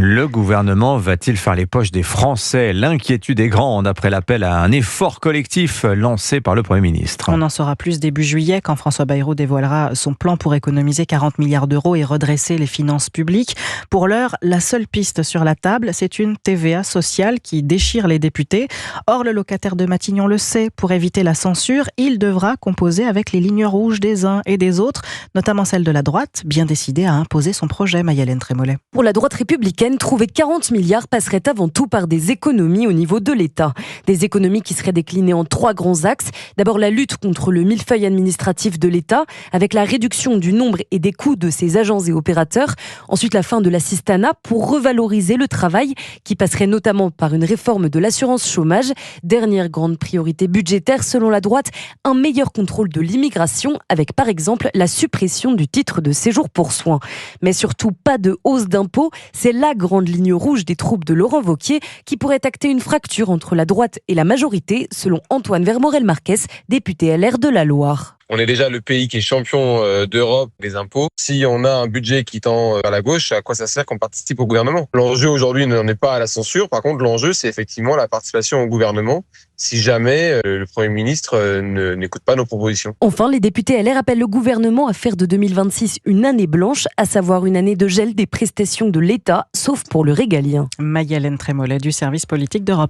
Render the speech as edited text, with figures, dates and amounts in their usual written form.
Le gouvernement va-t-il faire les poches des Français? L'inquiétude est grande après l'appel à un effort collectif lancé par le Premier ministre. On en saura plus début juillet quand François Bayrou dévoilera son plan pour économiser 40 milliards d'euros et redresser les finances publiques. Pour l'heure, la seule piste sur la table, c'est une TVA sociale qui déchire les députés. Or, le locataire de Matignon le sait, pour éviter la censure, il devra composer avec les lignes rouges des uns et des autres, notamment celle de la droite, bien décidée à imposer son projet, Maï-Hélène Trémollet. Pour la droite républicaine, trouver 40 milliards passerait avant tout par des économies au niveau de l'État. Des économies qui seraient déclinées en 3 grands axes. D'abord, la lutte contre le millefeuille administratif de l'État, avec la réduction du nombre et des coûts de ses agents et opérateurs. Ensuite, la fin de l'assistanat pour revaloriser le travail, qui passerait notamment par une réforme de l'assurance chômage. Dernière grande priorité budgétaire, selon la droite, un meilleur contrôle de l'immigration, avec par exemple la suppression du titre de séjour pour soins. Mais surtout, pas de hausse d'impôts. C'est la grande ligne rouge des troupes de Laurent Wauquiez qui pourrait acter une fracture entre la droite et la majorité, selon Antoine Vermorel-Marquez, député LR de la Loire. On est déjà le pays qui est champion d'Europe des impôts. Si on a un budget qui tend vers la gauche, à quoi ça sert qu'on participe au gouvernement? L'enjeu aujourd'hui n'en est pas à la censure. Par contre, l'enjeu, c'est effectivement la participation au gouvernement si jamais le Premier ministre n'écoute pas nos propositions. Enfin, les députés LR appellent le gouvernement à faire de 2026 une année blanche, à savoir une année de gel des prestations de l'État, sauf pour le régalien. Maï-Hélène Trémollet du service politique d'Europe.